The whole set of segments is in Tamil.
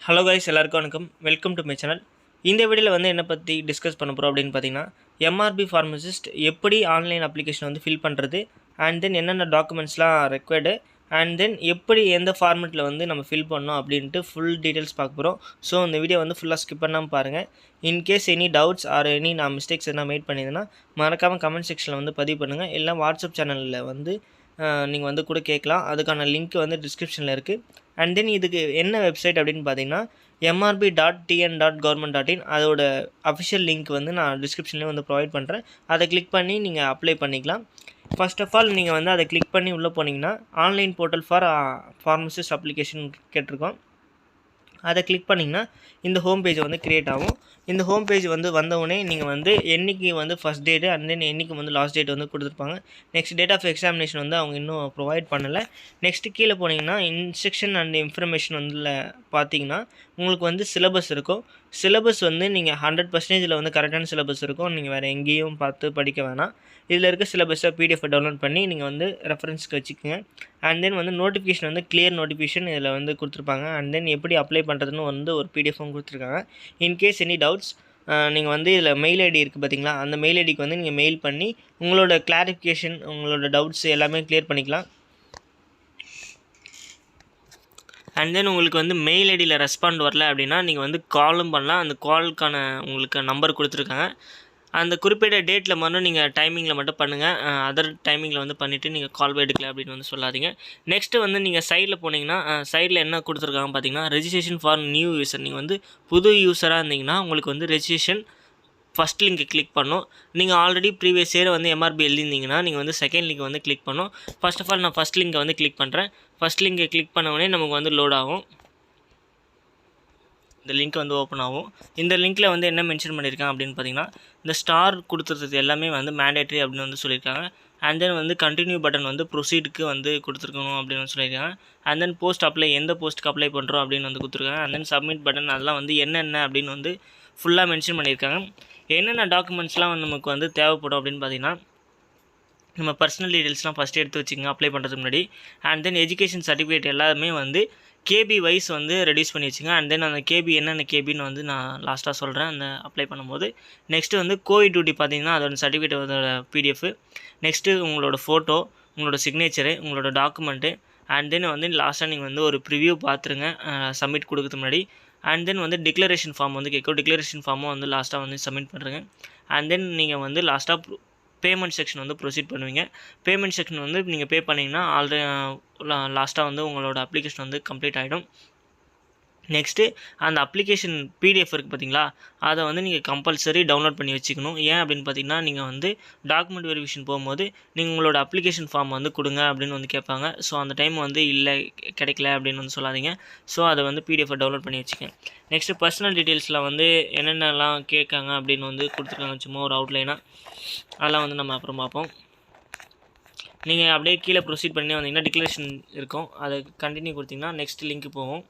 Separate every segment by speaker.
Speaker 1: ஹலோ கைஸ், எல்லாருக்கும் வணக்கம். Welcome to my channel. இந்த வீடியோவில் வந்து என்ன பற்றி டிஸ்கஸ் பண்ண போகிறோம் அப்படின்னு பார்த்தீங்கன்னா, எம்ஆர்பி ஃபார்மசிஸ்ட் எப்படி ஆன்லைன் அப்ளிகேஷன் வந்து ஃபில் பண்ணுறது, அண்ட் தென் என்னென்ன டாக்குமெண்ட்ஸ்லாம் ரெக்வயர்டு, அண்ட் தென் எப்படி எந்த ஃபார்மெட்டில் வந்து நம்ம ஃபில் பண்ணோம் அப்படின்ட்டு ஃபுல் டீட்டெயில்ஸ் பார்க்க போகிறோம். ஸோ இந்த வீடியோ வந்து ஃபுல்லாக ஸ்கிப் பண்ணாமல் பாருங்கள். In case any doubts or any நான் மிஸ்டேக்ஸ் என்ன மேட் பண்ணியிருந்தேன்னா மறக்காமல் கமெண்ட் செக்ஷனில் வந்து பதிவு பண்ணுங்கள். இல்லை வாட்ஸ்அப் சேனலில் வந்து நீங்கள் வந்து கூட கேட்கலாம். அதுக்கான லிங்க் வந்து டிஸ்கிரிப்ஷனில் இருக்குது. அண்ட் தென் இதுக்கு என்ன வெப்சைட் அப்படின்னு பார்த்தீங்கன்னா mrb.tn.government.in அதோட அஃபிஷியல் லிங்க் வந்து நான் டிஸ்கிரிப்ஷன்லேயே வந்து ப்ரொவைட் பண்ணுறேன். அதை கிளிக் பண்ணி நீங்கள் அப்ளை பண்ணிக்கலாம். ஃபர்ஸ்ட் ஆஃப் ஆல் நீங்கள் வந்து அதை கிளிக் பண்ணி உள்ளே போனீங்கன்னா online portal for pharmacist application கேட்டிருக்கோம். அதை கிளிக் பண்ணிங்கன்னா இந்த ஹோம் பேஜ் வந்து க்ரியேட் ஆகும். இந்த ஹோம் பேஜ் வந்து வந்தவுடனே நீங்கள் வந்து என்றைக்கு வந்து ஃபஸ்ட் டேட்டு அண்ட் தென் என்றைக்கு வந்து லாஸ்ட் டேட் வந்து கொடுத்துருப்பாங்க. நெக்ஸ்ட் டேட் ஆஃப் எக்ஸாமினேஷன் வந்து அவங்க இன்னும் ப்ரொவைட் பண்ணலை. நெக்ஸ்ட்டு கீழே போனீங்கன்னா இன்ஸ்ட்ரக்ஷன் அண்ட் இன்ஃபர்மேஷன் வந்து பார்த்தீங்கன்னா உங்களுக்கு வந்து சிலபஸ் இருக்கும். சிலபஸ் வந்து நீங்கள் 100% வந்து கரெக்டான சிலபஸ் இருக்கும். நீங்கள் வேறு எங்கேயும் பார்த்து படிக்க வேணாம். இதில் இருக்க சிலபஸை பிடிஎஃப் டவுன்லோட் பண்ணி நீங்கள் வந்து ரெஃபரன்ஸ்க்கு வச்சுக்கோங்க. அண்ட் தென் வந்து நோட்டிஃபிகேஷன் வந்து கிளியர் நோட்டிஃபிகேஷன் இதில் வந்து கொடுத்துருப்பாங்க. அண்ட் தென் எப்படி அப்ளை பண்ணுறதுன்னு வந்து ஒரு பிடிஎஃப்பும் கொடுத்துருக்காங்க. இன்கேஸ் எனி டவுட்ஸ் நீங்கள் வந்து இதில் மெயில் ஐடி இருக்குது பார்த்தீங்களா, அந்த மெயில் ஐடிக்கு வந்து நீங்கள் மெயில் பண்ணி உங்களோட கிளாரிஃபிகேஷன் உங்களோட டவுட்ஸ் எல்லாமே கிளியர் பண்ணிக்கலாம். அண்ட் தென் உங்களுக்கு வந்து மெயில் ஐடியில் ரெஸ்பாண்ட் வரல அப்படின்னா நீங்கள் வந்து காலும் பண்ணலாம். அந்த காலுக்கான உங்களுக்கு நம்பர் கொடுத்துருக்காங்க. அந்த குறிப்பிட்ட டேட்டில் மட்டும் நீங்கள் டைமிங்கில் மட்டும் பண்ணுங்கள். அதர் டைமிங்கில் வந்து பண்ணிவிட்டு நீங்கள் கால் எடுக்கல அப்படின்னு வந்து சொல்லாதீங்க. நெக்ஸ்ட்டு வந்து நீங்கள் சைடில் போனீங்கன்னா சைடில் என்ன கொடுத்துருக்காங்க பார்த்தீங்கன்னா ரெஜிஸ்ட்ரேஷன் ஃபார் நியூ யூசர். நீங்கள் வந்து புது யூஸராக இருந்தீங்கன்னா உங்களுக்கு வந்து ரெஜிஸ்ட்ரேஷன் ஃபஸ்ட் லிங்க்கை கிளிக் பண்ணணும். நீங்கள் ஆல்ரெடி ப்ரீவியஸ் இயர் வந்து எம்ஆர்பி எழுதியிருந்தீங்கன்னா நீங்கள் வந்து செகண்ட் லிங்க் வந்து கிளிக் பண்ணணும். ஃபர்ஸ்ட் ஆஃப் ஆல் நான் ஃபஸ்ட் லிங்கை வந்து கிளிக் பண்ணுறேன். ஃபஸ்ட் லிங்கை கிளிக் பண்ண உடனே நமக்கு வந்து லோட் ஆகும். இந்த லிங்க் வந்து ஓப்பன் ஆகும். இந்த லிங்க்கில் வந்து என்ன மென்ஷன் பண்ணியிருக்காங்க அப்படின்னு பார்த்தீங்கன்னா இந்த ஸ்டார் கொடுத்துருக்கிறது எல்லாமே வந்து மேண்டேட்ரி அப்படின்னு வந்து சொல்லியிருக்காங்க. அண்ட் தென் வந்து கண்டினியூ பட்டன் வந்து ப்ரொசீடுக்கு வந்து கொடுத்துருக்கணும் அப்படின்னு வந்து சொல்லியிருக்காங்க. அண்ட் தென் போஸ்ட் அப்ளை எந்த போஸ்ட்டுக்கு அப்ளை பண்ணுறோம் அப்படின்னு வந்து கொடுத்துருக்காங்க. அண்ட் தென் சப்மிட் பட்டன் அதெல்லாம் வந்து என்னென்ன அப்படின்னு வந்து ஃபுல்லாக மென்ஷன் பண்ணியிருக்காங்க. என்னென்ன டாக்குமெண்ட்ஸ்லாம் வந்து நமக்கு வந்து தேவைப்படும் அப்படின்னு பார்த்தீங்கன்னா நம்ம பர்சனல் டீட்டெயில்ஸ்லாம் ஃபஸ்ட்டு எடுத்து வச்சுக்கோங்க அப்ளை பண்ணுறதுக்கு முன்னாடி. அண்ட் தென் எஜுகேஷன் சர்டிஃபிகேட் எல்லாமே வந்து கேபி வைஸ் வந்து ரெடியூஸ் பண்ணி வச்சுங்க. அண்ட் தென் அந்த கேபி என்னென்ன கேபின்னு வந்து நான் லாஸ்ட்டாக சொல்கிறேன் அந்த அப்ளை பண்ணும்போது. நெக்ஸ்ட்டு வந்து கோவிட் டியூட்டி பார்த்தீங்கன்னா அதோட சர்டிஃபிகேட் அதோட பிடிஎஃப். நெக்ஸ்ட்டு உங்களோட ஃபோட்டோ, உங்களோட சிக்னேச்சரு, உங்களோட டாக்குமெண்ட்டு. அண்ட் தென் வந்து லாஸ்ட்டாக நீங்கள் வந்து ஒரு ப்ரிவ்யூ பார்த்துருங்க சப்மிட் கொடுக்கறதுக்கு முன்னாடி. அண்ட் தென் வந்து டிக்ளரேஷன் ஃபார்ம் வந்து கேட்கும். டிக்ளரேஷன் ஃபார்மும் வந்து லாஸ்ட்டாக வந்து சப்மிட் பண்ணுறேங்க. அண்ட் தென் நீங்கள் வந்து லாஸ்ட்டாக பேமெண்ட் செக்ஷன் வந்து ப்ரொசீட் பண்ணுவீங்க. பேமெண்ட் செக்ஷன் வந்து நீங்கள் பே பண்ணிங்கன்னா லாஸ்ட்டாக வந்து உங்களோட அப்ளிகேஷன் வந்து கம்ப்ளீட் ஆகிடும். நெக்ஸ்ட்டு அந்த அப்ளிகேஷன் பிடிஎஃப் இருக்குது பார்த்தீங்களா, அதை வந்து நீங்கள் கம்பல்சரி டவுன்லோட் பண்ணி வச்சுக்கணும். ஏன் அப்படின்னு பார்த்தீங்கன்னா நீங்கள் வந்து டாக்குமெண்ட் வெரிஃபிகேஷன் போகும்போது நீங்கள் உங்களோட அப்ளிகேஷன் ஃபார்ம் வந்து கொடுங்க அப்படின்னு வந்து கேட்பாங்க. ஸோ அந்த டைம் வந்து இல்லை கிடைக்கல அப்படின்னு வந்து சொல்லாதீங்க. ஸோ அதை வந்து பிடிஎஃபை டவுன்லோட் பண்ணி வச்சுக்கேன். நெக்ஸ்ட்டு பர்சனல் டீட்டெயில்ஸில் வந்து என்னென்னலாம் கேட்காங்க அப்படின்னு வந்து கொடுத்துருக்காங்க சும்மா ஒரு அவுட்லைனாக. அதெல்லாம் வந்து நம்ம அப்புறம் பார்ப்போம். நீங்கள் அப்படியே கீழே ப்ரொசீட் பண்ணி வந்தீங்கன்னா டிக்ளரேஷன் இருக்கும். அதை கண்டினியூ கொடுத்தீங்கன்னா நெக்ஸ்ட் லிங்க் போகும்.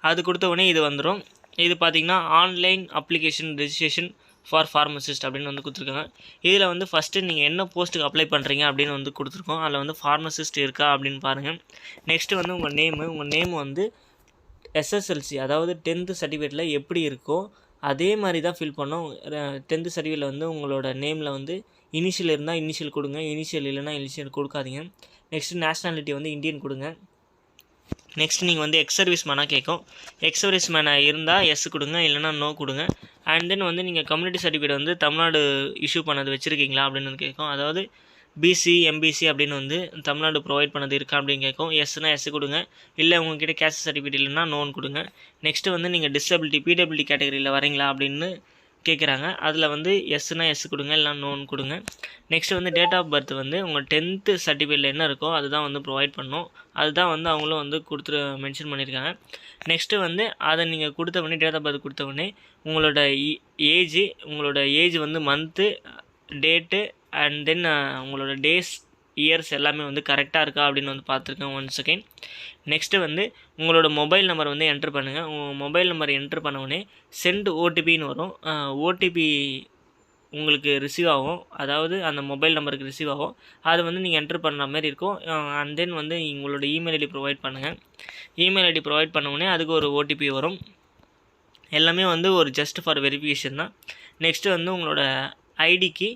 Speaker 1: அது கொடுத்த உடனே இது வந்துடும். இது பார்த்திங்கன்னா online application registration for pharmacist அப்படின்னு வந்து கொடுத்துருக்காங்க. இதில் வந்து ஃபஸ்ட்டு நீங்கள் என்ன போஸ்ட்டுக்கு அப்ளை பண்ணுறீங்க அப்படின்னு வந்து கொடுத்துருக்கோம். அதில் வந்து ஃபார்மசிஸ்ட் இருக்கா அப்படின்னு பாருங்கள். நெக்ஸ்ட்டு வந்து உங்கள் நேமு வந்து எஸ்எஸ்எல்சி அதாவது 10th சர்டிஃபிகேட்டில் எப்படி இருக்கோ அதே மாதிரி தான் ஃபில் பண்ணோம். 10th சர்டிஃபிகேட்டில் வந்து உங்களோட நேமில் வந்து இனிஷியல் இருந்தால் இனிஷியல் கொடுங்க, இனிஷியல் இல்லைனா இனிஷியல் கொடுக்காதீங்க. நெக்ஸ்ட்டு நேஷ்னாலிட்டி வந்து இந்தியன் கொடுங்க. நெக்ஸ்ட் நீங்கள் வந்து எக்ஸ் சர்வீஸ் மேனாக கேட்கும். எக்ஸ் சர்வீஸ் மேனாக இருந்தால் எஸ் கொடுங்க, இல்லைனா நோ கொடுங்க. அண்ட் தென் வந்து நீங்கள் கம்யூனிட்டி சர்டிஃபிகேட் வந்து தமிழ்நாடு இஷ்யூ பண்ணது வச்சுருக்கீங்களா அப்படின்னு வந்து கேட்கும். அதாவது பிசி எம்பிசி அப்படின்னு வந்து தமிழ்நாடு ப்ரொவைட் பண்ணது இருக்கா அப்படின்னு கேட்கும். எஸ்னால் எஸ் கொடுங்க, இல்லை உங்கள்கிட்ட கேஸ்ட் சர்டிஃபிகேட் இல்லைனா நோன்னு கொடுங்க. நெக்ஸ்ட்டு வந்து நீங்கள் டிசபிலிட்டி பிடபிலிட்டி கேட்டகரியில் வரீங்களா அப்படின்னு கேட்குறாங்க. அதில் வந்து எஸ்னால் எஸ் கொடுங்க, இல்லை நோன்னு கொடுங்க. நெக்ஸ்ட்டு வந்து டேட் ஆஃப் பர்த் வந்து உங்கள் 10th சர்டிஃபிகேட்டில் என்ன இருக்கோ அதுதான் வந்து ப்ரொவைட் பண்ணணும். அதுதான் வந்து அவங்களும் வந்து மென்ஷன் பண்ணியிருக்காங்க. நெக்ஸ்ட்டு வந்து அதை நீங்கள் கொடுத்த உடனே டேட் ஆஃப் பர்த் கொடுத்த உடனே உங்களோட ஏஜ் வந்து மந்த்து, டேட்டு அண்ட் தென் உங்களோட டேஸ், இயர்ஸ் எல்லாமே வந்து கரெக்டாக இருக்கா அப்படின்னு வந்து பார்த்துருக்கேன். 1 செகண்ட். நெக்ஸ்ட்டு வந்து உங்களோட மொபைல் நம்பர் வந்து என்ட்ரு பண்ணுங்கள். உங்கள் மொபைல் நம்பர் என்ட்ரு பண்ண உடனே சென்ட் ஓடிபின்னு வரும். ஓடிபி உங்களுக்கு ரிசீவ் ஆகும். அதாவது அந்த மொபைல் நம்பருக்கு ரிசீவ் ஆகும். அது வந்து நீங்கள் என்டர் பண்ணுற மாதிரி இருக்கும். அண்ட் தென் வந்து உங்களோட இமெயில் ஐடி ப்ரொவைட் பண்ணுங்கள். இமெயில் ஐடி ப்ரொவைட் பண்ண உடனே அதுக்கு ஒரு ஓடிபி வரும். எல்லாமே வந்து ஒரு ஜஸ்ட் ஃபார் வெரிஃபிகேஷன் தான். நெக்ஸ்ட்டு வந்து உங்களோட ஐடிக்கு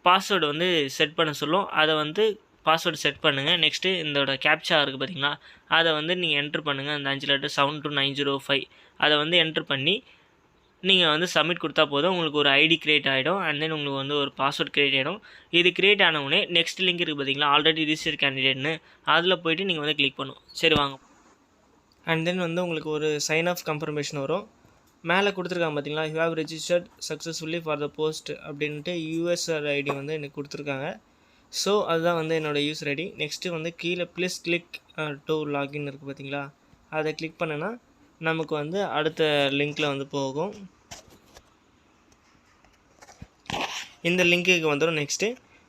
Speaker 1: பாஸ்வேர்டு வந்து செட் பண்ண சொல்லும். அதை வந்து பாஸ்வேர்டு செட் பண்ணுங்கள். நெக்ஸ்ட்டு இதோட கேப்ச்சா இருக்குது பார்த்தீங்களா, அதை வந்து நீங்கள் என்ட்ரு பண்ணுங்கள். அந்த 5 லெட்டர் 72905 அதை வந்து என்ட்ரு பண்ணி நீங்கள் வந்து சப்மிட் கொடுத்தா போதும். உங்களுக்கு ஒரு ஐடி க்ரியேட் ஆகிடும். அண்ட் தென் உங்களுக்கு வந்து ஒரு பாஸ்வேர்ட் க்ரியேட் ஆகிடும். இது க்ரியேட் ஆனவுடனே நெக்ஸ்ட் லிங்க் இருக்குது பார்த்தீங்களா, ஆல்ரெடி ரிஜிஸ்டர் கேண்டிடேட்னு, அதில் போய்ட்டு நீங்கள் வந்து கிளிக் பண்ணும். சரி வாங்க. அண்ட் தென் வந்து உங்களுக்கு ஒரு சைன் ஆஃப் கன்ஃபர்மேஷன் வரும். மேலே கொடுத்துருக்காங்க பார்த்தீங்களா, you have registered successfully for the post அப்படின்ட்டு யூஎஸ்ஆர் ஐடி வந்து எனக்கு கொடுத்துருக்காங்க. ஸோ அதுதான் வந்து என்னோடய யூசர் ஐடி. நெக்ஸ்ட்டு வந்து கீழே ப்ளீஸ் கிளிக் டு லாகின் இருக்குது பார்த்தீங்களா, அதை கிளிக் பண்ணனா நமக்கு வந்து அடுத்த லிங்க்கில் வந்து போகும். இந்த லிங்க்குக்கு வந்துடும். Next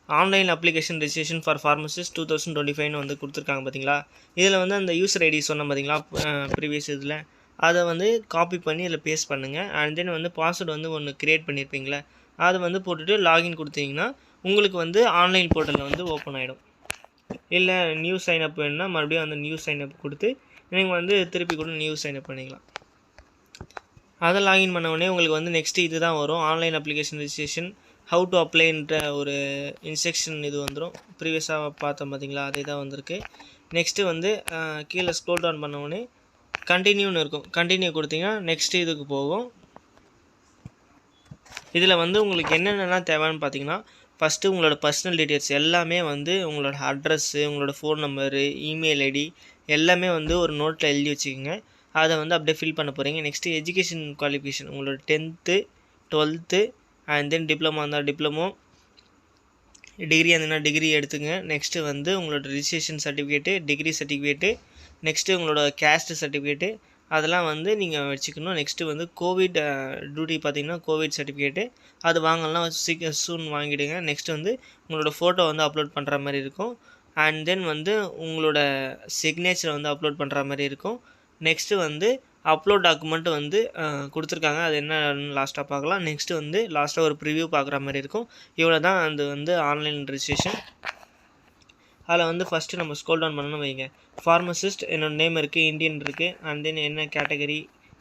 Speaker 1: online application registration for pharmacist 2025 வந்து கொடுத்துருக்காங்க பார்த்தீங்களா. இதில் வந்து அந்த யூசர் ஐடி சொன்ன பார்த்தீங்களா ப்ரீவியஸ் இதில், அதை வந்து காப்பி பண்ணி இதில் பேஸ்ட் பண்ணுங்கள். அண்ட் தென் வந்து பாஸ்வேர்டு வந்து ஒன்று க்ரியேட் பண்ணியிருப்பீங்களே, அதை வந்து போட்டுட்டு லாகின் கொடுத்தீங்கன்னா உங்களுக்கு வந்து ஆன்லைன் போர்ட்டலில் வந்து ஓப்பன் ஆகிடும். இல்லை நியூ சைன்அப் வேணுன்னா மறுபடியும் அந்த நியூ சைன்அப் கொடுத்து நீங்கள் வந்து திருப்பி கூட நியூ சைன்அப் பண்ணிக்கலாம். அதை லாகின் பண்ண உடனே உங்களுக்கு வந்து நெக்ஸ்ட்டு இது தான் வரும், online application registration how to அப்ளைன்ற ஒரு இன்ஸ்ட்ரக்ஷன் இது வந்துடும். ப்ரீவியஸாக பார்த்தோம் பார்த்தீங்களா, அதே தான் வந்திருக்கு. நெக்ஸ்ட்டு வந்து கீழே ஸ்க்ரோல் டவுன் பண்ண உடனே கண்டினியூன்னு இருக்கும். கண்டினியூ கொடுத்தீங்கன்னா நெக்ஸ்ட்டு இதுக்கு போகும். இதில் வந்து உங்களுக்கு என்னென்னலாம் தேவைன்னு பார்த்தீங்கன்னா, ஃபஸ்ட்டு உங்களோட பர்சனல் டீட்டெயில்ஸ் எல்லாமே வந்து உங்களோட அட்ரஸ்ஸு, உங்களோட ஃபோன் நம்பரு, இமெயில் ஐடி எல்லாமே வந்து ஒரு நோட்டில் எழுதி வச்சுக்கோங்க. அதை வந்து அப்படியே ஃபில் பண்ண போகிறீங்க. நெக்ஸ்ட்டு எஜுகேஷன் குவாலிஃபிகேஷன் உங்களோட 10th 12th and then diploma இருந்தால் டிப்ளமோ, டிகிரி இருந்ததுன்னா டிகிரி எடுத்துங்க. நெக்ஸ்ட்டு வந்து உங்களோட registration certificate, degree certificate, next உங்களோட கேஸ்ட் சர்டிஃபிகேட்டு அதெல்லாம் வந்து நீங்கள் வச்சுக்கணும். நெக்ஸ்ட்டு வந்து கோவிட் டியூட்டி பார்த்தீங்கன்னா கோவிட் சர்டிஃபிகேட்டு அது வாங்கலாம், சூன் வாங்கிவிடுங்க. நெக்ஸ்ட்டு வந்து உங்களோட ஃபோட்டோ வந்து அப்லோட் பண்ணுற மாதிரி இருக்கும். அண்ட் தென் வந்து உங்களோட சிக்னேச்சரை வந்து அப்லோட் பண்ணுற மாதிரி இருக்கும். நெக்ஸ்ட்டு வந்து அப்லோட் டாக்குமெண்ட் வந்து கொடுத்துருக்காங்க, அது என்னன்னு லாஸ்ட்டாக பார்க்கலாம். நெக்ஸ்ட்டு வந்து லாஸ்ட்டாக ஒரு ப்ரிவ்யூ பார்க்குற மாதிரி இருக்கும். இவ்வளோ தான் அது வந்து ஆன்லைன் ரெஜிஸ்ட்ரேஷன். அதில் வந்து ஃபஸ்ட்டு நம்ம ஸ்க்ரோல் டவுன் பண்ணணும் வைங்க. ஃபார்மசிஸ்ட் என்னோடய நேம் இருக்குது, இந்தியன் இருக்குது, அண்ட் தென் என்ன கேட்டகரி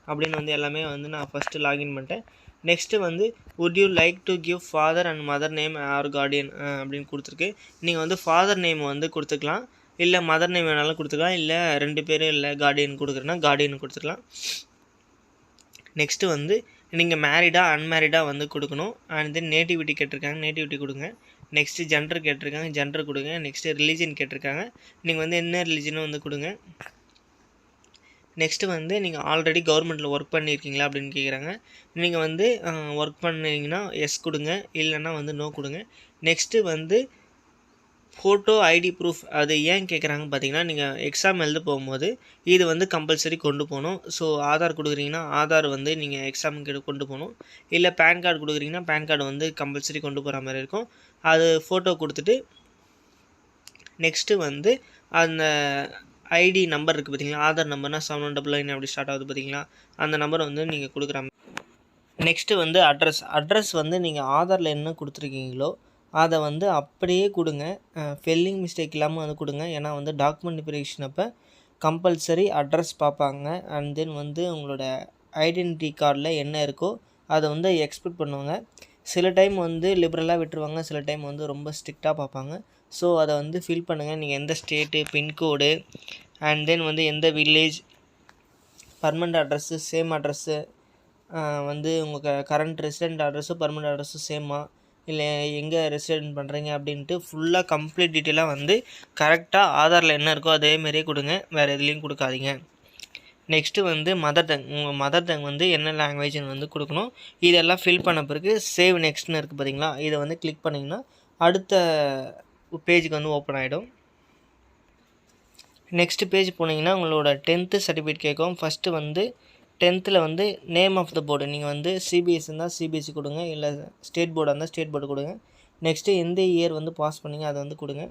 Speaker 1: அப்படின்னு வந்து எல்லாமே வந்து நான் ஃபஸ்ட்டு லாகின் பண்ணிட்டேன். நெக்ஸ்ட்டு வந்து would you like to give father and mother name R Guardian அப்படின்னு கொடுத்துருக்கு. நீங்கள் வந்து ஃபாதர் நேம் வந்து கொடுத்துக்கலாம், இல்லை மதர் நேம் வேணாலும் கொடுத்துக்கலாம், இல்லை 2 பேரும் இல்லை கார்டியன் கொடுக்குறேன்னா கார்டியன் கொடுத்துக்கலாம். நெக்ஸ்ட்டு வந்து நீங்கள் மேரிடாக அன்மேரிடாக வந்து கொடுக்கணும். அண்ட் தென் நேட்டிவிட்டி கேட்டிருக்காங்க, நேட்டிவிட்டி கொடுங்க. நெக்ஸ்ட்டு ஜெண்டர் கேட்டிருக்காங்க, ஜெண்டர் கொடுங்க. நெக்ஸ்ட்டு ரிலீஜன் கேட்டிருக்காங்க, நீங்கள் வந்து என்ன ரிலீஜனும் வந்து கொடுங்க. நெக்ஸ்ட்டு வந்து நீங்கள் ஆல்ரெடி கவர்மெண்ட்டில் ஒர்க் பண்ணியிருக்கீங்களா அப்படின்னு கேட்குறாங்க. நீங்கள் வந்து ஒர்க் பண்ணிங்கன்னா எஸ் கொடுங்க, இல்லைன்னா வந்து நோ கொடுங்க. நெக்ஸ்ட்டு வந்து ஃபோட்டோ ஐடி ப்ரூஃப் அது ஏன் கேட்குறாங்க பார்த்தீங்கன்னா, நீங்கள் எக்ஸாம் எழுத போகும்போது இது வந்து கம்பல்சரி கொண்டு போகணும். ஸோ ஆதார் கொடுக்குறீங்கன்னா ஆதார் வந்து நீங்கள் எக்ஸாமுக்கு கொண்டு போகணும். இல்லை பேன் கார்டு கொடுக்குறீங்கன்னா பேன் கார்டு வந்து கம்பல்சரி கொண்டு போகிற மாதிரி இருக்கும். அது ஃபோட்டோ கொடுத்துட்டு நெக்ஸ்ட்டு வந்து அந்த ஐடி நம்பர் இருக்குது பார்த்தீங்களா, ஆதார் நம்பர்னால் 7199 அப்படி ஸ்டார்ட் ஆகுது பார்த்தீங்களா, அந்த நம்பரை வந்து நீங்கள் கொடுக்குற மாதிரி. நெக்ஸ்ட்டு வந்து அட்ரஸ் வந்து நீங்கள் ஆதாரில் என்ன கொடுத்துருக்கீங்களோ அதை வந்து அப்படியே கொடுங்க. ஸ்பெல்லிங் மிஸ்டேக் இல்லாமல் வந்து கொடுங்க. ஏன்னா வந்து டாக்குமெண்ட் வெரிஃபிகேஷன் அப்போ கம்பல்சரி அட்ரஸ் பார்ப்பாங்க. அண்ட் தென் வந்து உங்களோட ஐடென்டிட்டி கார்டில் என்ன இருக்கோ அதை வந்து எக்ஸ்பெக்ட் பண்ணுவாங்க. சில டைம் வந்து லிபரலாக விட்டுருவாங்க, சில டைம் வந்து ரொம்ப ஸ்ட்ரிக்டாக பார்ப்பாங்க. ஸோ அதை வந்து ஃபில் பண்ணுங்கள். நீங்கள் எந்த ஸ்டேட்டு, பின்கோடு, அண்ட் தென் வந்து எந்த village, permanent address, same address, வந்து உங்கள் கரண்ட் ரெசிடெண்ட் அட்ரஸும் பர்மனெண்ட் அட்ரஸும் சேமா, இல்லை எங்கே ரெசிடென்ட் பண்ணுறீங்க அப்படின்ட்டு ஃபுல்லாக கம்ப்ளீட் டீட்டெயிலாக வந்து கரெக்டாக ஆதாரில் என்ன இருக்கோ அதேமாரியே கொடுங்க, வேறு எதுலேயும் கொடுக்காதீங்க. நெக்ஸ்ட்டு வந்து மதர் டங், உங்கள் மதர் டங் வந்து என்ன லாங்குவேஜ்னு வந்து கொடுக்கணும். இதெல்லாம் ஃபில் பண்ண பிறகு சேவ் நெக்ஸ்ட்னு இருக்குது பார்த்தீங்களா, இதை வந்து கிளிக் பண்ணிங்கன்னா அடுத்த பேஜுக்கு வந்து ஓப்பன் ஆகிடும். நெக்ஸ்ட்டு பேஜ் போனீங்கன்னா உங்களோட 10th சர்டிஃபிகேட் கேட்கும். ஃபஸ்ட்டு வந்து 10th வந்து நேம் ஆஃப் த போர்டு, நீங்கள் வந்து சிபிஎஸ்சி இருந்தால் சிபிஎஸ்சி கொடுங்க, இல்லை ஸ்டேட் போர்டாக இருந்தால் ஸ்டேட் போர்டு கொடுங்க. நெக்ஸ்ட்டு எந்த இயர் வந்து பாஸ் பண்ணிங்க அதை வந்து கொடுங்க.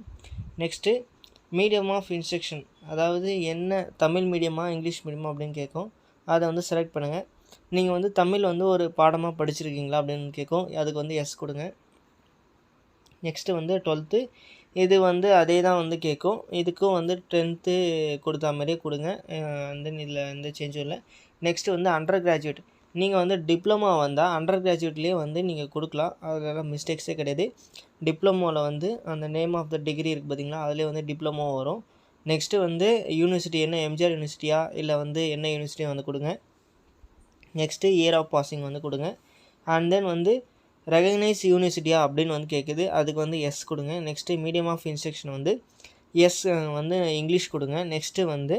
Speaker 1: நெக்ஸ்ட்டு மீடியம் ஆஃப் இன்ஸ்ட்ரக்ஷன், அதாவது என்ன தமிழ் மீடியமா இங்கிலீஷ் மீடியமா அப்படின்னு கேட்கும், அதை வந்து செலக்ட் பண்ணுங்கள். நீங்கள் வந்து தமிழ் வந்து ஒரு பாடமாக படிச்சிருக்கீங்களா அப்படின்னு கேட்கும். அதுக்கு வந்து எஸ் கொடுங்க. நெக்ஸ்ட்டு வந்து 12th இது வந்து அதே தான் வந்து கேட்கும். இதுக்கும் வந்து 10th கொடுத்தா மாதிரியே கொடுங்க. தென் இதில் எந்த சேஞ்சும் இல்லை. நெக்ஸ்ட்டு வந்து அண்டர் கிராஜுவேட். நீங்கள் வந்து டிப்ளமோ வந்தால் அண்டர் கிராஜுவேட்லேயே வந்து நீங்கள் கொடுக்கலாம். அதெல்லாம் மிஸ்டேக்ஸே கிடையாது. டிப்ளமோவில் வந்து அந்த நேம் ஆஃப் த டிகிரி இருக்குது பார்த்தீங்களா, அதிலே வந்து டிப்ளமோ வரும். நெக்ஸ்ட்டு வந்து யூனிவர்சிட்டி என்ன எம்ஜிஆர் யூனிவர்சிட்டியா இல்லை வந்து என்ன யூனிவர்சிட்டியா வந்து கொடுங்க. நெக்ஸ்ட்டு இயர் ஆஃப் பாசிங் வந்து கொடுங்க. அண்ட் தென் வந்து ரெகக்னைஸ் யூனிவர்சிட்டியா அப்படின்னு வந்து கேட்குது. அதுக்கு வந்து எஸ் கொடுங்க. நெக்ஸ்ட்டு மீடியம் ஆஃப் இன்ஸ்ட்ரக்ஷன் வந்து எஸ் வந்து இங்கிலீஷ் கொடுங்க. நெக்ஸ்ட்டு வந்து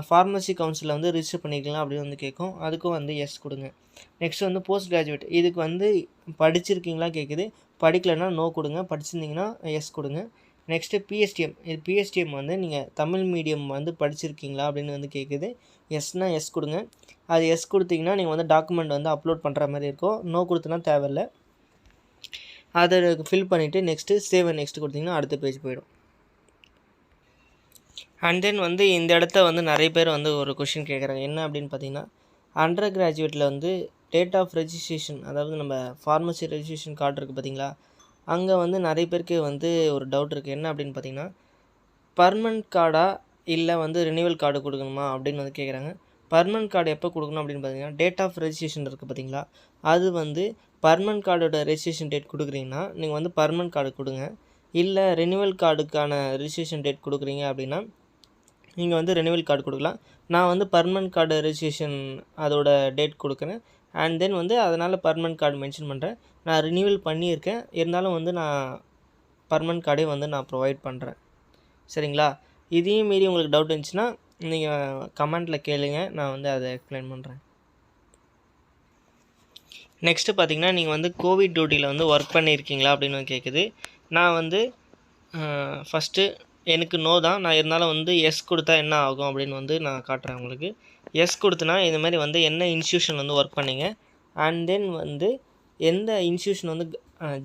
Speaker 1: ஃபார்மசி கவுன்சிலில் வந்து ரிஜிஸ்டர் பண்ணிக்கலாம் அப்படின்னு வந்து கேட்கும். அதுக்கும் வந்து எஸ் கொடுங்க. நெக்ஸ்ட் வந்து போஸ்ட் கிராஜுவேட். இதுக்கு வந்து படிச்சிருக்கீங்களா கேட்குது. படிக்கலைன்னா நோ கொடுங்க. படிச்சிருந்தீங்கன்னா எஸ் கொடுங்க. Next PSTM. இது பிஎஸ்டிஎம் வந்து நீங்கள் தமிழ் மீடியம் வந்து படிச்சிருக்கீங்களா அப்படின்னு வந்து கேட்குது. எஸ்னால் எஸ் கொடுங்க. அது எஸ் கொடுத்தீங்கன்னா நீங்கள் வந்து டாக்குமெண்ட் வந்து அப்லோட் பண்ணுற மாதிரி இருக்கும். நோ கொடுத்தனா தேவையில்லை. அதை ஃபில் பண்ணிவிட்டு நெக்ஸ்ட்டு சேவ் அண்ட் நெக்ஸ்ட் கொடுத்தீங்கன்னா அடுத்த பேஜ் போயிடும். அண்ட் தென் வந்து இந்த இடத்த வந்து நிறைய பேர் வந்து ஒரு கொஷின் கேட்குறாங்க. என்ன அப்படின்னு பார்த்தீங்கன்னா, அண்டர் கிராஜுவேட்டில் வந்து டேட் ஆஃப் ரெஜிஸ்ட்ரேஷன், அதாவது நம்ம ஃபார்மசி ரெஜிஸ்ட்ரேஷன் கார்டு இருக்குது பார்த்தீங்களா, அங்கே வந்து நிறைய பேருக்கு வந்து ஒரு டவுட் இருக்குது. என்ன அப்படின்னு பார்த்தீங்கன்னா, பர்மனெண்ட் கார்டா இல்லை வந்து ரினிவல் கார்டு கொடுக்கணுமா அப்படின்னு வந்து கேட்குறாங்க. பர்மனெண்ட் கார்டு எப்போ கொடுக்கணும் அப்படின்னு பார்த்தீங்கன்னா, டேட் ஆஃப் ரெஜிஸ்ட்ரேஷன் இருக்குது பார்த்தீங்களா, அது வந்து பர்மனெண்ட் கார்டோட ரெஜிஸ்ட்ரேஷன் டேட் கொடுக்குறீங்கன்னா நீங்கள் வந்து பர்மனெண்ட் கார்டு கொடுங்க. இல்லை ரினிவல் கார்டுக்கான ரெஜிஸ்ட்ரேஷன் டேட் கொடுக்குறீங்க அப்படின்னா நீங்கள் வந்து ரெனிவல் கார்டு கொடுக்கலாம். நான் வந்து பர்மனெண்ட் கார்டு ரெஜிஸ்ட்ரேஷன் அதோட டேட் கொடுக்குறேன். அண்ட் தென் வந்து அதனால் பர்மனெண்ட் கார்டு மென்ஷன் பண்ணுறேன். நான் ரினிவல் பண்ணியிருக்கேன், இருந்தாலும் வந்து நான் பர்மனெண்ட் கார்டே வந்து நான் ப்ரொவைட் பண்ணுறேன். சரிங்களா? இதையும் மீறி உங்களுக்கு டவுட் இருந்துச்சுன்னா நீங்கள் கமெண்ட்டில் கேளுங்க, நான் வந்து அதை எக்ஸ்பிளைன் பண்ணுறேன். நெக்ஸ்ட்டு பார்த்தீங்கன்னா, நீங்கள் வந்து கோவிட் டியூட்டியில் வந்து ஒர்க் பண்ணியிருக்கீங்களா அப்படின்னு கேட்குது. நான் வந்து ஃபஸ்ட்டு எனக்கு நோ தான். நான் இருந்தாலும் வந்து எஸ் கொடுத்தா என்ன ஆகும் அப்படின்னு வந்து நான் காட்டுறேன் உங்களுக்கு. எஸ் கொடுத்தனா இந்த மாதிரி வந்து என்ன இன்ஸ்டியூஷன் வந்து ஒர்க் பண்ணீங்க, அண்ட் தென் வந்து எந்த இன்ஸ்டியூஷன் வந்து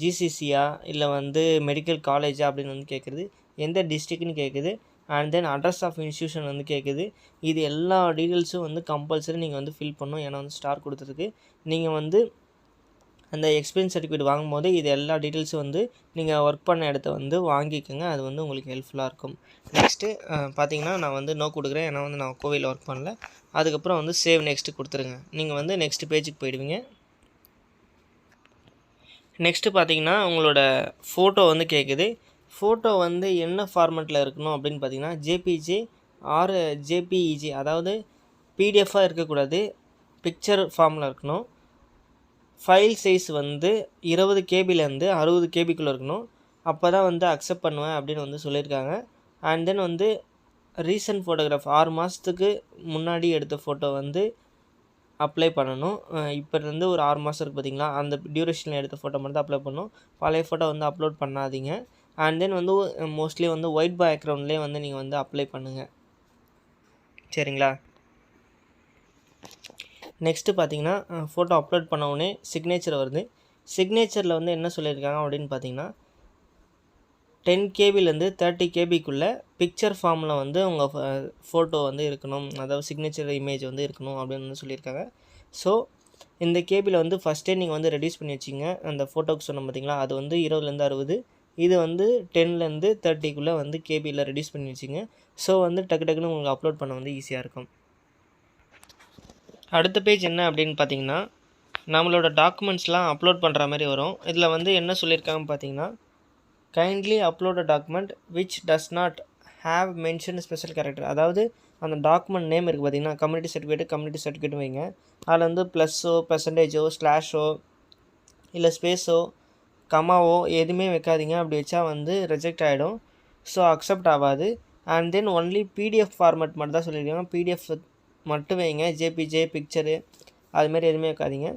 Speaker 1: ஜிசிசியா இல்லை வந்து மெடிக்கல் காலேஜா அப்படின்னு வந்து கேட்குறது, எந்த டிஸ்ட்ரிக்ட்னு கேட்குது, and then address of institution வந்து கேட்குது. இது எல்லா டீட்டெயில்ஸும் வந்து கம்பல்சரி நீங்கள் வந்து ஃபில் பண்ணணும். ஏன்னா வந்து ஸ்டார் கொடுத்துருக்கு. நீங்கள் வந்து அந்த எக்ஸ்பீரியன்ஸ் சர்டிஃபிகேட் வாங்கும்போது இது எல்லா டீட்டெயில்ஸும் வந்து நீங்கள் ஒர்க் பண்ண இடத்த வந்து வாங்கிக்கோங்க. அது வந்து உங்களுக்கு ஹெல்ப்ஃபுல்லாக இருக்கும். நெக்ஸ்ட்டு பார்த்தீங்கன்னா, நான் வந்து நோ கொடுக்குறேன். ஏன்னா வந்து நான் கோவிலில் ஒர்க் பண்ணல. அதுக்கப்புறம் வந்து சேவ் நெக்ஸ்ட்டு கொடுத்துருங்க. நீங்கள் வந்து நெக்ஸ்ட் பேஜுக்கு போயிடுவீங்க. நெக்ஸ்ட்டு பார்த்தீங்கன்னா, உங்களோட ஃபோட்டோ வந்து கேட்குது. ஃபோட்டோ வந்து என்ன ஃபார்மெட்டில் இருக்கணும் அப்படின்னு பார்த்தீங்கன்னா, ஜேபிஜே ஆர் ஜேபிஇஜி, அதாவது பிடிஎஃபாக இருக்கக்கூடாது, பிக்சர் ஃபார்மில் இருக்கணும். ஃபைல் சைஸ் வந்து 20 கேபிலேருந்து 60 கேபிக்குள்ளே இருக்கணும். அப்போ தான் வந்து அக்செப்ட் பண்ணுவேன் அப்படின்னு வந்து சொல்லியிருக்காங்க. அண்ட் தென் வந்து ரீசன்ட் ஃபோட்டோகிராஃப் 6 மாதத்துக்கு முன்னாடி எடுத்த ஃபோட்டோ வந்து அப்ளை பண்ணணும். இப்போ இருந்து ஒரு 6 மாதம் இருக்குது பார்த்தீங்களா, அந்த டியூரேஷனில் எடுத்த ஃபோட்டோ மட்டும் தான் அப்ளை பண்ணணும். பழைய ஃபோட்டோ வந்து அப்லோட் பண்ணாதீங்க. அண்ட் தென் வந்து மோஸ்ட்லி வந்து ஒயிட் பேக்ரவுண்ட்லேயே வந்து நீங்கள் வந்து அப்ளை பண்ணுங்கள். சரிங்களா? நெக்ஸ்ட்டு பார்த்தீங்கன்னா, ஃபோட்டோ அப்லோட் பண்ண உடனே சிக்னேச்சர் வருது. சிக்னேச்சரில் வந்து என்ன சொல்லியிருக்காங்க அப்படின்னு பார்த்தீங்கன்னா, 10 கேபிலேருந்து 30 கேபிக்குள்ளே பிக்சர் ஃபார்மில் வந்து உங்கள் ஃபோட்டோ வந்து இருக்கணும், அதாவது சிக்னேச்சர் இமேஜ் வந்து இருக்கணும் அப்படின்னு வந்து சொல்லியிருக்காங்க. ஸோ இந்த கேபியில் வந்து ஃபஸ்ட்டே நீங்கள் வந்து ரெடியூஸ் பண்ணி வச்சிங்க. அந்த ஃபோட்டோக்கு சொன்னோம் பார்த்தீங்களா, அது வந்து 20லேருந்து 60, இது வந்து 10லேருந்து 30க்குள்ளே வந்து கேபியில் ரெடியூஸ் பண்ணி வச்சிங்க. ஸோ வந்து டக்குன்னு உங்களுக்கு அப்லோட் பண்ண வந்து ஈஸியாக இருக்கும். அடுத்த பேஜ் என்ன அப்படின்னு பார்த்தீங்கன்னா, நம்மளோட டாக்குமெண்ட்ஸ்லாம் அப்லோட் பண்ணுற மாதிரி வரும். இதில் வந்து என்ன சொல்லியிருக்காங்கன்னு பார்த்தீங்கன்னா, kindly upload a document which does not have mention special character. அதாவது அந்த டாக்குமெண்ட் நேம் இருக்குது பார்த்தீங்கன்னா, கம்யூனிட்டி சர்டிஃபிகேட் வைங்க. அதில் வந்து ப்ளஸ்ஸோ பெர்சன்டேஜோ ஸ்லாஷோ இல்லை ஸ்பேஸோ கமாவோ எதுவுமே வைக்காதீங்க. அப்படி வச்சா வந்து ரிஜெக்ட் ஆகிடும். ஸோ அக்செப்ட் ஆகாது. And then only PDF format மட்டும் தான் சொல்லியிருக்காங்க. பிடிஎஃப் மட்டும் வைங்க. ஜேபிஜே பிக்சரு அதுமாரி எதுவுமே வைக்காதீங்க.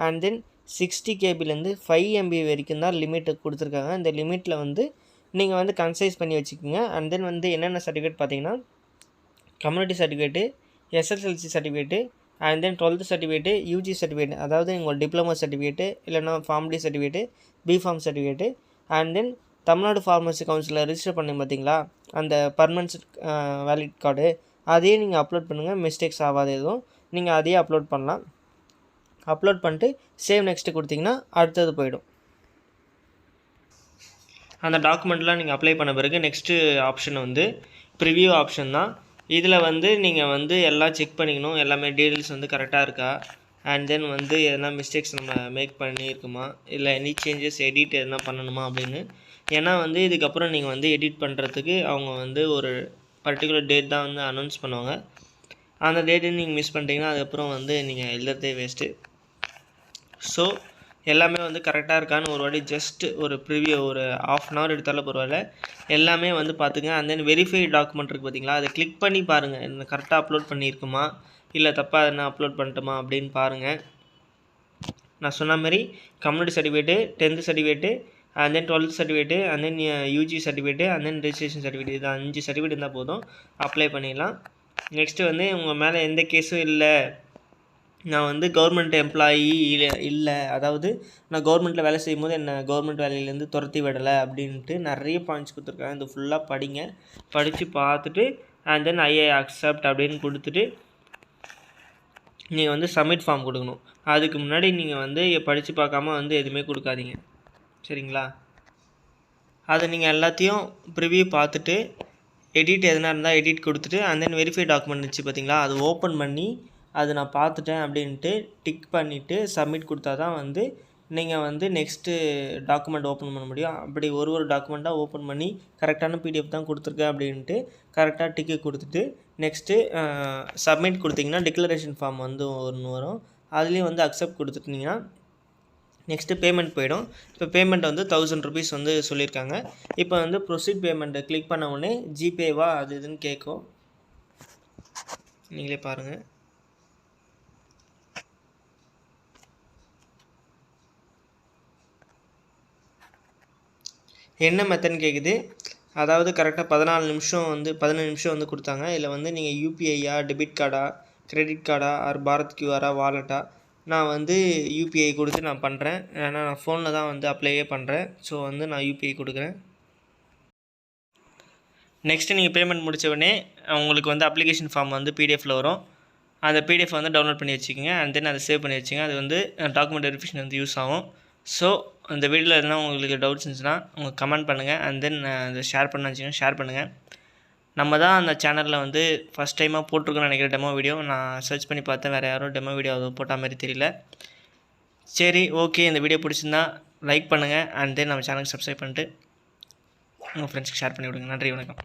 Speaker 1: அண்ட் தென் 60 கேபிலேருந்து 5 MB வரைக்கும் தான் லிமிட்டு கொடுத்துருக்காங்க. இந்த லிமிட்டில் வந்து நீங்கள் வந்து கன்சைஸ் பண்ணி வச்சுக்கோங்க. அண்ட் தென் வந்து என்னென்ன சர்டிஃபிகேட் பார்த்தீங்கன்னா, community certificate, SSLC certificate, and then 12th certificate, UG certificate, அதாவது உங்கள் டிப்ளமோ சர்டிஃபிகேட்டு, இல்லைனா Pharm D certificate, B Pharm certificate, and then Tamil Nadu pharmacy கவுன்சிலில் ரிஜிஸ்டர் பண்ணி பார்த்தீங்களா, அந்த பர்மனன்ட் வேலிட் கார்டு, அதையே நீங்கள் அப்லோட் பண்ணுங்கள். மிஸ்டேக்ஸ் ஆகாது எதுவும், நீங்கள் அதையே அப்லோட் பண்ணலாம். அப்லோட் பண்ணிட்டு சேவ் நெக்ஸ்ட்டு கொடுத்திங்கன்னா அடுத்தது போயிடும். அந்த டாக்குமெண்ட்லாம் நீங்கள் அப்ளை பண்ண பிறகு நெக்ஸ்ட்டு ஆப்ஷன் வந்து ப்ரிவ்யூ ஆப்ஷன் தான். இதில் வந்து நீங்கள் வந்து எல்லாம் செக் பண்ணிக்கணும், எல்லாமே டீட்டெயில்ஸ் வந்து கரெக்டாக இருக்கா, அண்ட் தென் வந்து எதனா மிஸ்டேக்ஸ் நம்ம மேக் பண்ணியிருக்குமா, இல்லை எனி சேஞ்சஸ் எடிட் எதனா பண்ணணுமா அப்படின்னு. ஏன்னா வந்து இதுக்கப்புறம் நீங்கள் வந்து எடிட் பண்ணுறதுக்கு அவங்க வந்து ஒரு பர்டிகுலர் டேட் தான் வந்து அனௌன்ஸ் பண்ணுவாங்க. அந்த டேட்டை நீங்கள் மிஸ் பண்ணிட்டீங்கன்னா அதுக்கப்புறம் வந்து நீங்கள் எழுதுறதே வேஸ்ட்டு. ஸோ எல்லாமே வந்து கரெக்டாக இருக்கான்னு ஒரு வாட்டி ஜஸ்ட் ஒரு ப்ரிவியூ ஒரு ½ அன் ஹவர் எடுத்தாலும் பரவாயில்ல, எல்லாமே வந்து பார்த்துங்க. அண்ட் தென் வெரிஃபைடு டாக்குமெண்ட் இருக்குது பார்த்தீங்களா, அதை கிளிக் பண்ணி பாருங்கள், என்ன கரெக்டாக அப்லோட் பண்ணியிருக்குமா இல்லை தப்பாக என்ன அப்லோட் பண்ணிட்டோமா அப்படின்னு பாருங்கள். நான் சொன்ன மாதிரி community certificate, 10th certificate, and then 12th certificate, and then UG certificate, and then registration certificate, இது 5 சர்டிஃபிகேட் இருந்தால் போதும், அப்ளை பண்ணிடலாம். நெக்ஸ்ட்டு வந்து உங்கள் மேலே எந்த கேஸும் இல்லை, நான் வந்து கவர்மெண்ட் எம்ப்ளாயி இல்லை, அதாவது நான் கவர்மெண்ட்டில் வேலை செய்யும் போது என்னை கவர்மெண்ட் வேலையிலேருந்து துரத்தி விடலை அப்படின்ட்டு நிறைய பாயிண்ட்ஸ் கொடுத்துருக்காங்க. இது ஃபுல்லாக படிங்க, படித்து பார்த்துட்டு அண்ட் தென் ஐ அக்செப்ட் அப்படின்னு கொடுத்துட்டு நீங்கள் வந்து சப்மிட் ஃபார்ம் கொடுக்கணும். அதுக்கு முன்னாடி நீங்கள் வந்து படித்து பார்க்காம வந்து எதுவுமே கொடுக்காதீங்க, சரிங்களா? அதை நீங்கள் எல்லாத்தையும் ப்ரிவ்யூ பார்த்துட்டு எடிட் எதனா இருந்தால் எடிட் கொடுத்துட்டு அண்ட் தென் வெரிஃபை டாக்குமெண்ட் இருந்துச்சு பார்த்தீங்களா, அது ஓப்பன் பண்ணி அது நான் பார்த்துட்டேன் அப்படின்ட்டு டிக் பண்ணிவிட்டு சப்மிட் கொடுத்தா தான் வந்து நீங்கள் வந்து நெக்ஸ்ட்டு டாக்குமெண்ட் ஓப்பன் பண்ண முடியும். அப்படி ஒரு டாக்குமெண்ட்டாக ஓப்பன் பண்ணி கரெக்டான பிடிஎஃப் தான் கொடுத்துருக்கேன் அப்படின்ட்டு கரெக்டாக டிக்கு கொடுத்துட்டு நெக்ஸ்ட்டு சப்மிட் கொடுத்தீங்கன்னா டிக்ளரேஷன் ஃபார்ம் வந்து ஒன்று வரும், அதுலேயும் வந்து அக்செப்ட் கொடுத்துட்டிங்கன்னா நெக்ஸ்ட்டு பேமெண்ட் போயிடும். இப்போ பேமெண்ட் வந்து 1000 rupees வந்து சொல்லியிருக்காங்க. இப்போ வந்து ப்ரொசீட் பேமெண்ட்டை கிளிக் பண்ண உடனே ஜிபேவா அது இதுன்னு கேட்கும், நீங்களே பாருங்கள். என்ன மெத்தட்னு கேட்குது, அதாவது கரெக்டாக 15 நிமிஷம் வந்து கொடுத்தாங்க. இதில் வந்து நீங்கள் யூபிஐயா, debit கார்டா, credit கார்டா, R Bharat கியூஆரா, Valletta, நான் வந்து யூபிஐ கொடுத்து நான் பண்ணுறேன். ஏன்னா நான் ஃபோனில் தான் வந்து அப்ளையே பண்ணுறேன். ஸோ வந்து நான் யூபிஐ கொடுக்குறேன். நெக்ஸ்ட்டு நீங்கள் பேமெண்ட் முடித்த உடனே உங்களுக்கு வந்து அப்ளிகேஷன் ஃபார்ம் வந்து பிடிஎஃபில் வரும். அந்த பிடிஎஃப் வந்து டவுன்லோட் பண்ணி வச்சுக்கோங்க, அண்ட் தென் அதை சேவ் பண்ணி வச்சுங்க. அது வந்து டாக்குமெண்ட் வெரிஃபிகேஷன் வந்து யூஸ் ஆகும். ஸோ இந்த வீடியோவில் எதுனா உங்களுக்கு டவுட்ஸ் இருந்துச்சுன்னா உங்கள் கமெண்ட் பண்ணுங்கள், அண்ட் தென் அதை ஷேர் பண்ண வச்சுக்கோங்க, ஷேர் பண்ணுங்கள். நம்ம தான் அந்த சேனலில் வந்து ஃபஸ்ட் டைமாக போட்டிருக்கோன்னு நினைக்கிற டெமோ வீடியோ. நான் சர்ச் பண்ணி பார்த்தேன், வேறு யாரும் டெமோ வீடியோ அது போட்ட மாதிரி தெரியல. சரி, ஓகே, இந்த வீடியோ பிடிச்சிருந்தா லைக் பண்ணுங்கள், அண்ட் தென் நம்ம சேனலுக்கு சப்ஸ்கிரைப் பண்ணிட்டு உங்கள் ஃப்ரெண்ட்ஸ்க்கு ஷேர் பண்ணி விடுங்க. நன்றி, வணக்கம்.